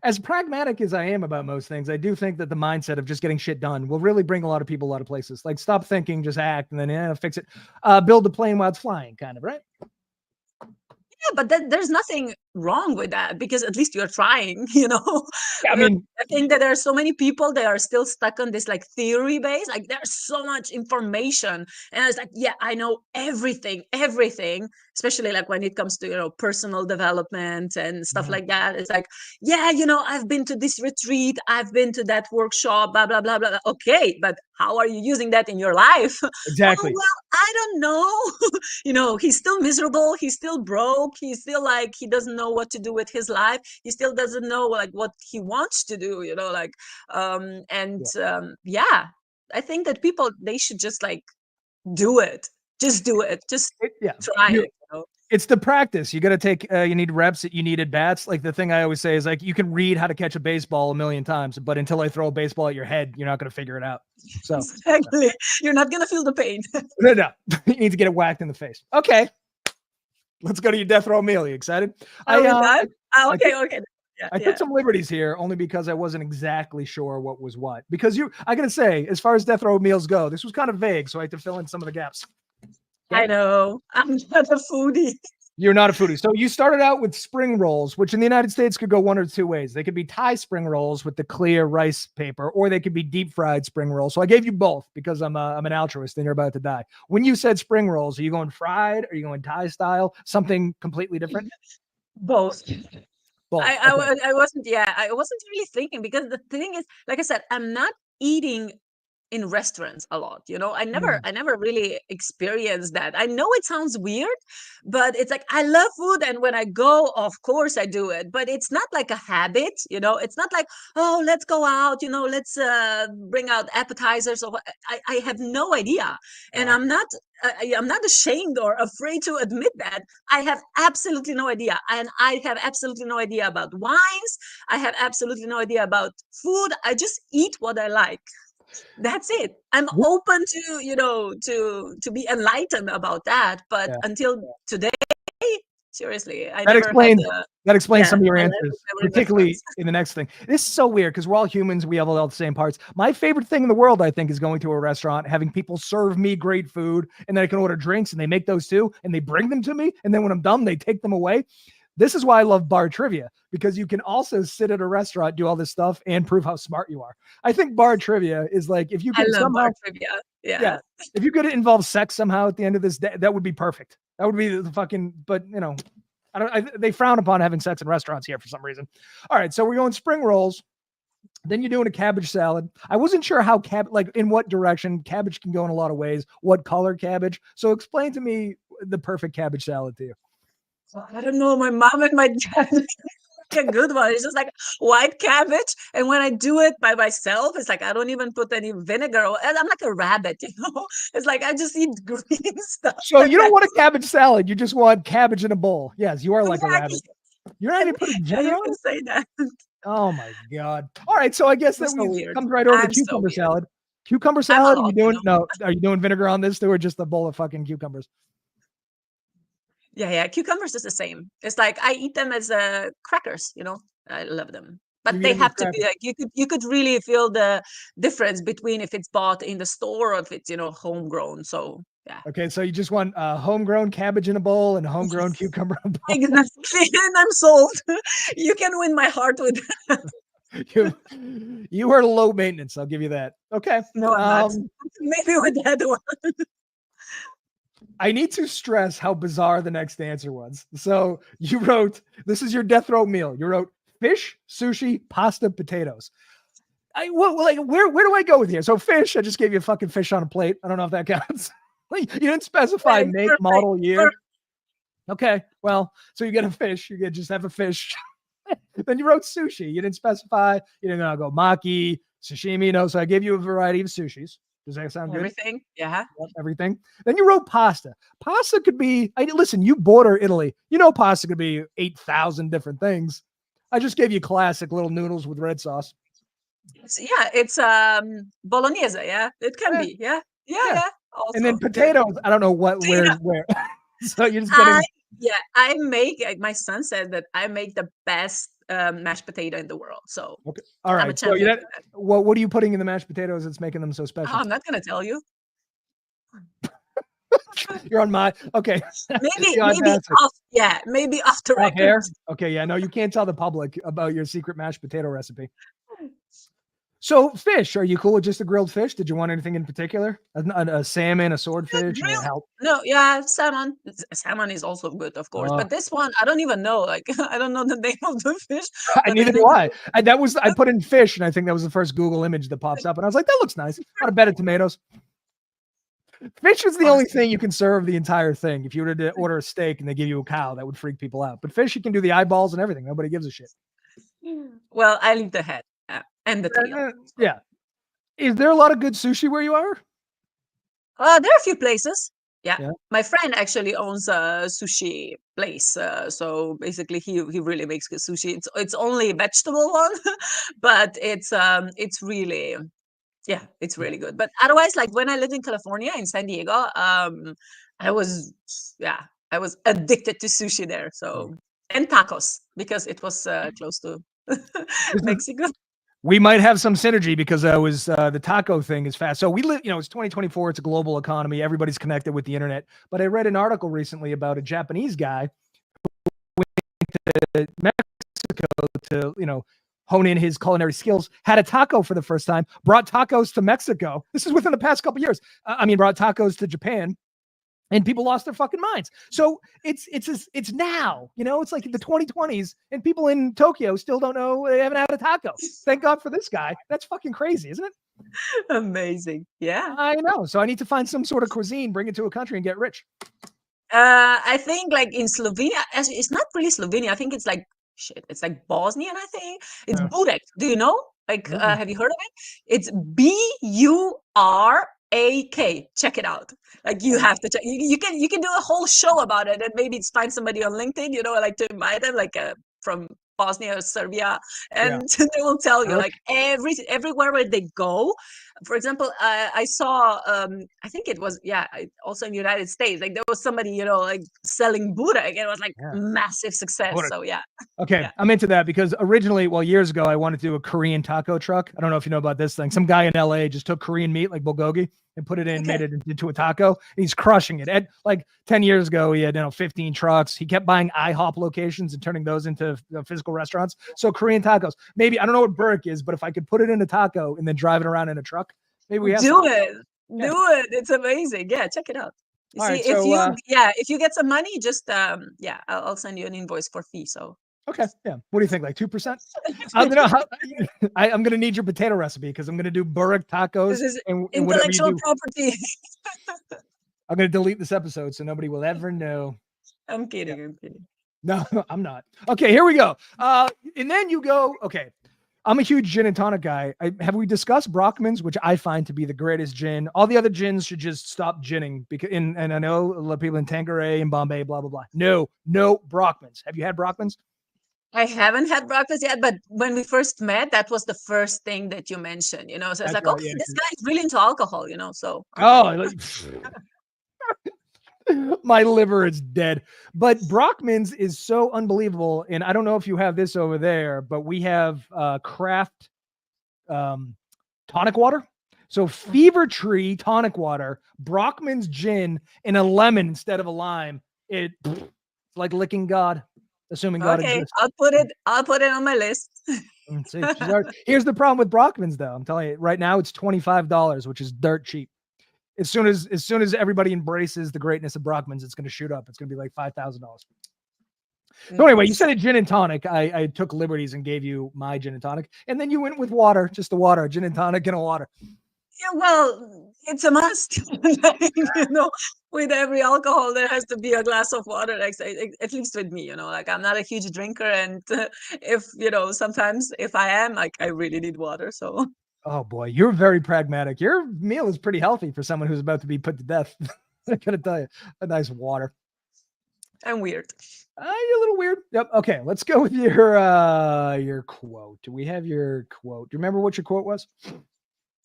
As pragmatic as I am about most things, I do think that the mindset of just getting shit done will really bring a lot of people a lot of places. Like, stop thinking, just act, and then fix it. Build the plane while it's flying, kind of, right? Yeah, but there's nothing wrong with that, because at least you're trying, Yeah, I mean, I think that there are so many people that are still stuck on this like theory base. Like, there's so much information, and it's like, yeah, I know everything, especially like when it comes to, personal development and stuff like that. It's like, yeah, I've been to this retreat, I've been to that workshop, blah, blah, blah, blah. Okay, but how are you using that in your life? Oh, exactly. well, I don't know. He's still miserable, he's still broke, he's still like, he doesn't know what to do with his life, he still doesn't know like what he wants to do, like yeah, I think that people, they should just like do it, just Yeah. try You, it. it's the practice. You got to take, you need reps, you need at bats. Like, the thing I always say is, like, you can read how to catch a baseball a million times, but until I throw a baseball at your head, you're not going to figure it out. So Exactly. You're not gonna feel the pain. no, you need to get it whacked in the face. Okay. Let's go to your death row meal. You excited? Are we done? I took, Okay. Yeah, I took yeah. some liberties here only because I wasn't exactly sure what was what. Because I got to say, as far as death row meals go, this was kind of vague, so I had to fill in some of the gaps. I know. I'm not a foodie. You're not a foodie. So you started out with spring rolls, which in the United States could go one or two ways. They could be Thai spring rolls with the clear rice paper, or they could be deep fried spring rolls. So I gave you both because I'm an altruist and you're about to die. When you said spring rolls, are you going fried? Are you going Thai style? Something completely different? Both. Both. Okay. I wasn't, yeah, I wasn't really thinking, because the thing is, like I said, I'm not eating in restaurants a lot. I never really experienced that. I know it sounds weird, but it's like, I love food, and when I go, of course I do it, but it's not like a habit. It's not like, oh, let's go out, let's bring out appetizers, or I have no idea. And Wow. I'm not ashamed or afraid to admit that I have absolutely no idea, and I have absolutely no idea about wines. I have absolutely no idea about food. I just eat what I like. That's it. I'm open to, to be enlightened about that. But Yeah. until today, seriously, I That never had explains that explains yeah, some of your my life answers, was never in particularly restaurants. in the next thing. This is so weird because we're all humans. We have all the same parts. My favorite thing in the world, I think, is going to a restaurant, having people serve me great food, and then I can order drinks, and they make those too, and they bring them to me, and then when I'm done, they take them away. This is why I love bar trivia, because you can also sit at a restaurant, do all this stuff, and prove how smart you are. I think bar trivia is like, if you I could love somehow, bar trivia. yeah, Yeah. if you could involve sex somehow at the end of this day, that would be perfect. That would be the fucking, but they frown upon having sex in restaurants here for some reason. All right. So we're going spring rolls. Then you're doing a cabbage salad. I wasn't sure how in what direction cabbage can go in a lot of ways, what color cabbage. So explain to me the perfect cabbage salad to you. I don't know. My mom and my dad a good one. It's just like white cabbage. And when I do it by myself, it's like I don't even put any vinegar. And I'm like a rabbit, you know? It's like I just eat green stuff. So you don't want a cabbage salad. You just want cabbage in a bowl. Yes, you are like a rabbit. You're not even putting Yeah, vinegar you on can it? say that. Oh my God. All right. So I guess I'm that so we weird. comes right over to I'm so cucumber weird. salad. Cucumber I'm salad? Are you allowed, doing no? Are you doing vinegar on this too, or just a bowl of fucking cucumbers? Yeah. Cucumbers is the same. It's like I eat them as crackers, you know. I love them. You But eat they them as have to be crackers. like you could really feel the difference between if it's bought in the store or if it's, you know, homegrown. So yeah. Okay, so you just want homegrown cabbage in a bowl and homegrown Yes. cucumber in a bowl. Exactly. And I'm sold. You can win my heart with that. You are low maintenance. I'll give you that. Okay. No, I'm not. Maybe with that one. I need to stress how bizarre the next answer was. So you wrote, this is your death row meal. You wrote fish, sushi, pasta, potatoes. Where do I go with here? So fish, I just gave you a fucking fish on a plate. I don't know if that counts. You didn't specify Yeah, make, perfect. model, year. Okay, well, so you get a fish. You get just have a fish. Then you wrote sushi. You didn't specify. You didn't go maki, sashimi. No, so I gave you a variety of sushis. Does that sound good? Everything. Yeah. Yep, everything. Then you wrote pasta. Pasta could be, listen, you border Italy. You know pasta could be 8,000 different things. I just gave you classic little noodles with red sauce. It's bolognese. Yeah, it can be. Yeah. Also, and then potatoes. I don't know where. So you're just getting. I make. My son said that I make the best mashed potato in the world. So okay, all right. So what are you putting in the mashed potatoes that's making them so special? Oh, I'm not gonna tell you. You're on my okay. Maybe after off air. Okay, yeah, no, you can't tell the public about your secret mashed potato recipe. So fish, are you cool with just a grilled fish? Did you want anything in particular? A salmon, a swordfish? No, yeah, salmon. Salmon is also good, of course. But this one, I don't even know. Like, I don't know the name of the fish. Neither do I. I put in fish, and I think that was the first Google image that pops up, and I was like, that looks nice. Not a bed of tomatoes. Fish is the only thing you can serve the entire thing. If you were to order a steak and they give you a cow, that would freak people out. But fish, you can do the eyeballs and everything. Nobody gives a shit. Well, I leave the head and the tail. Yeah. Is there a lot of good sushi where you are? There are a few places. Yeah. My friend actually owns a sushi place. So basically he really makes good sushi. It's only a vegetable one, but it's really it's really good. But otherwise, like when I lived in California, in San Diego, I was addicted to sushi there. So and tacos because it was close to Mexico. We might have some synergy because the taco thing is fast. So we live, it's 2024. It's a global economy. Everybody's connected with the internet. But I read an article recently about a Japanese guy who went to Mexico to, hone in his culinary skills, had a taco for the first time, brought tacos to Mexico. This is within the past couple of years. Brought tacos to Japan. And people lost their fucking minds. So it's now, it's like the 2020s, and people in Tokyo still don't know they haven't had a taco. Thank God for this guy. That's fucking crazy, isn't it? Amazing. Yeah, I know. So I need to find some sort of cuisine, bring it to a country, and get rich. I think like in Slovenia, it's not really Slovenia. I think it's like it's like Bosnian. I think it's burek. Do you know? Like, have you heard of it? It's BURAK. Check it out. Like you have to check. You can do a whole show about it, and maybe find somebody on LinkedIn. Like to invite them, like from Bosnia or Serbia, and they will tell you like everywhere where they go. For example, I saw I think it was also in the United States. Like there was somebody like selling burek, and it was like massive success. Burek. So okay, I'm into that because originally, years ago, I wanted to do a Korean taco truck. I don't know if you know about this thing. Some guy in LA just took Korean meat like bulgogi and put it in, made it into a taco. He's crushing it. At like 10 years ago, he had 15 trucks. He kept buying IHOP locations and turning those into physical restaurants. So Korean tacos. Maybe I don't know what burek is, but if I could put it in a taco and then drive it around in a truck, maybe we have do it. It's amazing. Yeah, check it out. If you get some money, just I'll send you an invoice for fee. So okay, yeah. What do you think? Like 2%? I'm gonna need your potato recipe because I'm gonna do burek tacos. This is and intellectual property. I'm gonna delete this episode so nobody will ever know. I'm kidding. No, I'm not. Okay, here we go. And then you go, okay, I'm a huge gin and tonic guy. Have we discussed Brockman's, which I find to be the greatest gin? All the other gins should just stop ginning because, and I know a lot of people in Tanqueray and Bombay, blah, blah, blah. No, Brockman's. Have you had Brockman's? I haven't had breakfast yet, but when we first met, that was the first thing that you mentioned, So it's That's like, right, okay, yeah. this guy's really into alcohol, so. Okay. Oh, my liver is dead. But Brockman's is so unbelievable. And I don't know if you have this over there, but we have craft tonic water. So Fever Tree tonic water, Brockman's gin, and a lemon instead of a lime. It's like licking God, assuming God exists. I'll put it on my list. See, here's the problem with Brockman's, though. I'm telling you, right now it's $25, which is dirt cheap. As soon as everybody embraces the greatness of Brockman's, it's going to shoot up. It's going to be like $5,000. So anyway, you said a gin and tonic. I took liberties and gave you my gin and tonic, and then you went with water, just the water, gin and tonic and a water. Yeah, well, it's a must. With every alcohol, there has to be a glass of water. Like, at least with me, like I'm not a huge drinker, and if sometimes if I am, like I really need water. So. Oh boy, you're very pragmatic. Your meal is pretty healthy for someone who's about to be put to death. I gotta tell you, a nice water. I'm weird. You're a little weird. Yep. Okay, let's go with your quote. Do we have your quote? Do you remember what your quote was?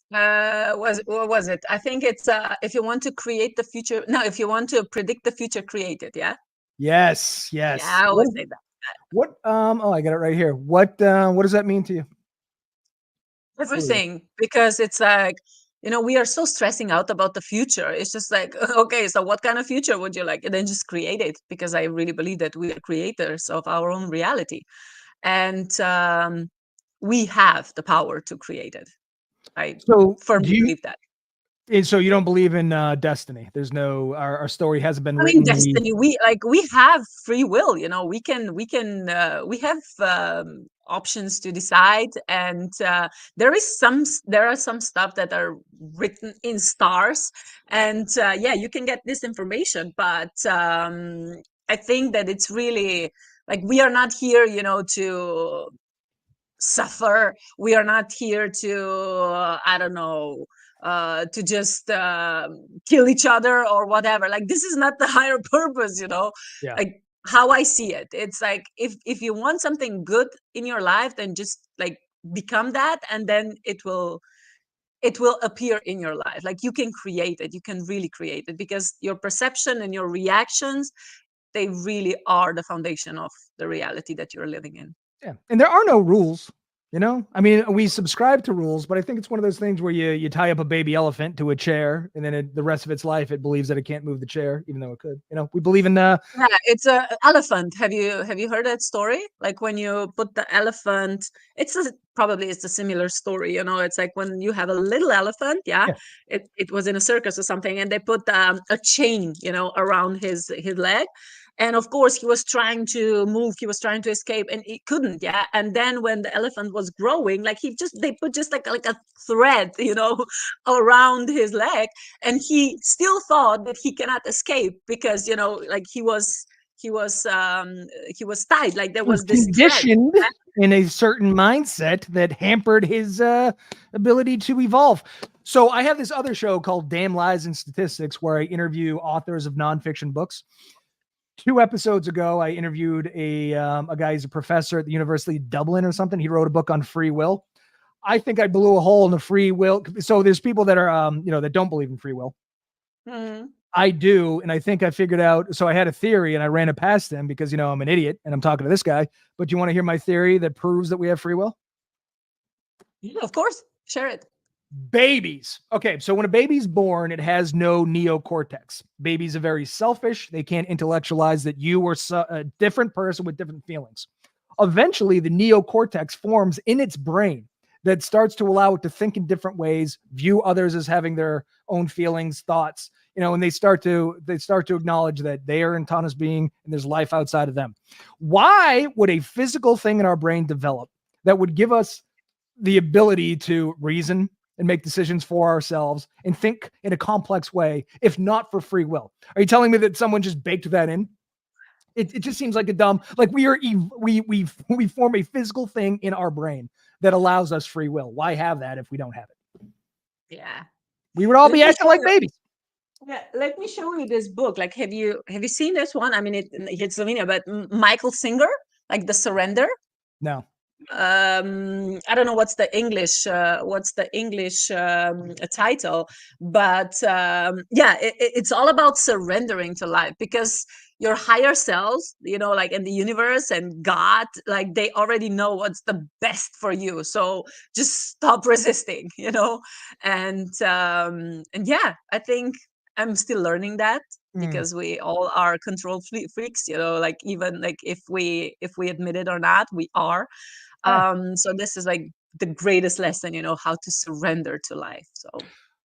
What was it? I think it's if you want to create the future. No, if you want to predict the future, create it. Yeah. Yes. Yeah, I always say that. What? Oh, I got it right here. What does that mean to you? Everything, because it's like, we are so stressing out about the future. It's just like, okay, so what kind of future would you like? And then just create it, because I really believe that we are creators of our own reality. And we have the power to create it. I firmly believe that. And so you don't believe in destiny? There's no, our story hasn't been written. I mean, destiny. We have free will. We have options to decide, and there are some stuff that are written in stars, and you can get this information. But I think that it's really like we are not here, to suffer. We are not here to I don't know, to just kill each other or whatever. Like, this is not the higher purpose, Yeah. Like, how I see it, it's like if you want something good in your life, then just like become that, and then it will appear in your life. Like, you can create it, you can really create it, because your perception and your reactions, they really are the foundation of the reality that you're living in. Yeah. And there are no rules, I mean, we subscribe to rules, but I think it's one of those things where you tie up a baby elephant to a chair, and then the rest of its life, it believes that it can't move the chair, even though it could. We believe in yeah, it's a elephant. Have you heard that story? Like, when you put the elephant, it's a similar story. It's like when you have a little elephant. Yeah. It was in a circus or something, and they put a chain, around his leg. And of course, he was trying to move, he was trying to escape, and he couldn't. Yeah. And then when the elephant was growing, like they put just like a thread, around his leg, and he still thought that he cannot escape, because like he was tied, like there was this conditioned in a certain mindset that hampered his ability to evolve. So I have this other show called Damn Lies and Statistics, where I interview authors of nonfiction books. 2 episodes ago, I interviewed a guy who's a professor at the University of Dublin or something. He wrote a book on free will. I think I blew a hole in the free will. So there's people that are, that don't believe in free will. Mm-hmm. I do. And I think I figured out, so I had a theory and I ran it past him because, I'm an idiot and I'm talking to this guy. But do you want to hear my theory that proves that we have free will? Yeah, of course. Share it. Babies. Okay, so when a baby's born, it has no neocortex. Babies are very selfish. They can't intellectualize that you are a different person with different feelings. Eventually, the neocortex forms in its brain that starts to allow it to think in different ways, view others as having their own feelings, thoughts, and they start to acknowledge that they are an autonomous being and there's life outside of them. Why would a physical thing in our brain develop that would give us the ability to reason and make decisions for ourselves and think in a complex way, if not for free will? Are you telling me that someone just baked that in? It just seems like a dumb, like we form a physical thing in our brain that allows us free will. Why have that if we don't have it? Yeah. We would all Let be me acting show like you. babies. Yeah, let me show you this book. Like, have you seen this one? I mean, it's Slovenia, but Michael Singer, like The Surrender. No. I don't know what's the English title, but yeah, it's all about surrendering to life, because your higher selves, you know, like in the universe and God, like they already know what's the best for you. So just stop resisting, you know. And yeah, I think I'm still learning that, because we all are control freaks, you know, like even like if we admit it or not, we are. So this is like the greatest lesson, you know, how to surrender to life. So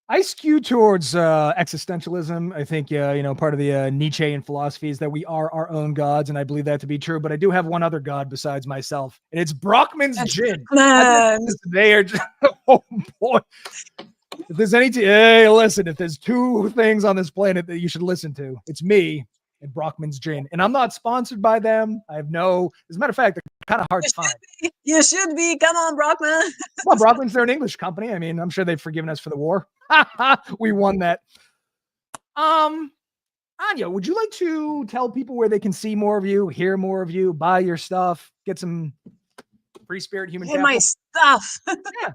I skew towards existentialism. I think, you know, part of the Nietzschean philosophy is that we are our own gods, and I believe that to be true. But I do have one other god besides myself, and it's Brockman's gin. They are just, oh boy. If there's hey, listen, if there's two things on this planet that you should listen to, it's me and Brockman's gin. And I'm not sponsored by them. I have no, as a matter of fact, they're kind of hard to find. You should be. Come on, Brockman. Well, Brockman's, they're an English company. I mean, I'm sure they've forgiven us for the war. We won that. Anja, would you like to tell people where they can see more of you, hear more of you, buy your stuff, get some free spirit human capital? My stuff. Yeah.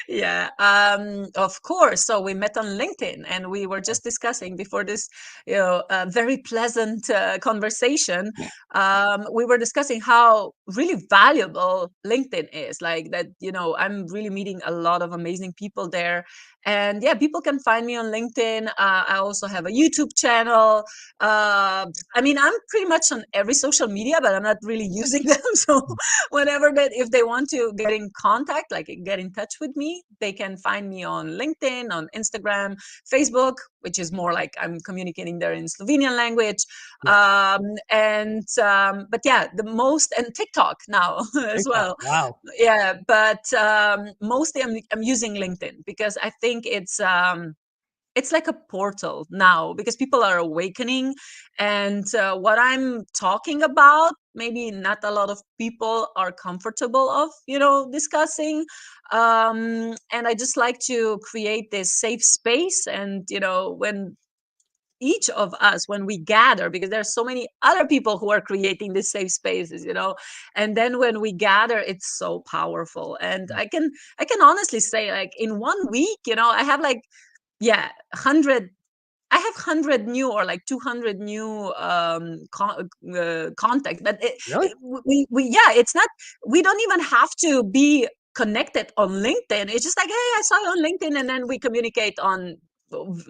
Yeah, of course. So we met on LinkedIn, and we were just discussing before this, you know, very pleasant conversation. We were discussing how really valuable LinkedIn is. Like that, you know, I'm really meeting a lot of amazing people there. And yeah, people can find me on LinkedIn. I also have a YouTube channel. I mean, I'm pretty much on every social media, but I'm not really using them. So whenever that, if they want to get in contact, like get in touch with me, they can find me on LinkedIn, on Instagram, Facebook, which is more like I'm communicating there in Slovenian language. Yeah. But yeah, the most, and TikTok now as well. Wow. Yeah, but mostly I'm using LinkedIn, because I think it's like a portal now, because people are awakening, and what I'm talking about, maybe not a lot of people are comfortable of, you know, discussing. And I just like to create this safe space, and you know, when each of us, when we gather, because there's so many other people who are creating these safe spaces, you know, and then when we gather, it's so powerful. And I can honestly say, like in 1 week, you know, I have like, yeah, 100 new, or like 200 new contacts. But Really? yeah, it's not, we don't even have to be connected on LinkedIn. It's just like, hey, I saw you on LinkedIn, and then we communicate on,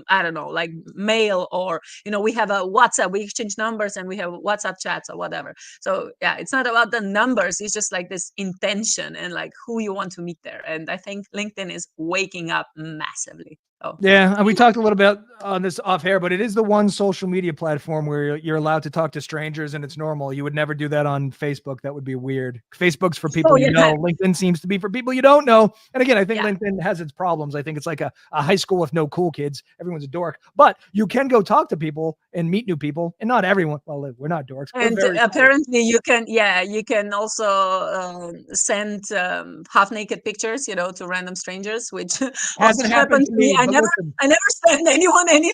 I don't know, like mail, or you know, we have a WhatsApp, we exchange numbers, and we have WhatsApp chats or whatever. So yeah, it's not about the numbers, it's just like this intention and like who you want to meet there. And I think LinkedIn is waking up massively. Oh yeah, and we talked a little bit on this off air, but it is the one social media platform where you're allowed to talk to strangers, and it's normal. You would never do that on Facebook. That would be weird. Facebook's for people you know. LinkedIn seems to be for people you don't know. And again, I think LinkedIn has its problems. I think it's like a high school with no cool kids. Everyone's a dork, but you can go talk to people and meet new people, and not everyone. Well, we're not dorks. And apparently you can also send half naked pictures, you know, to random strangers, which also happened to me. I never send anyone anything.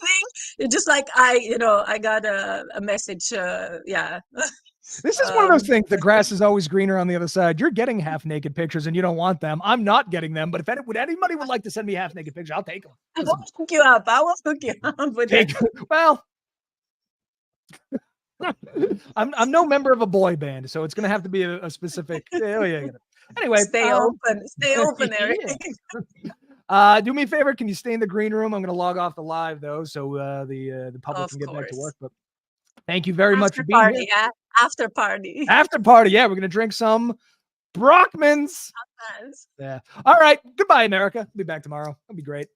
It's just like I got a message. Yeah. This is one of those things. The grass is always greener on the other side. You're getting half naked pictures and you don't want them. I'm not getting them. But if anybody would like to send me half naked pictures, I'll take them. I will hook you up. With well, I'm no member of a boy band, so it's going to have to be a specific. Anyway, stay open, Eric. Do me a favor. Can you stay in the green room? I'm going to log off the live though, so the public can get back to work. But thank you very much for being here. Yeah. After party. Yeah, we're going to drink some Brockman's. Yeah. All right. Goodbye, America. I'll be back tomorrow. It'll be great.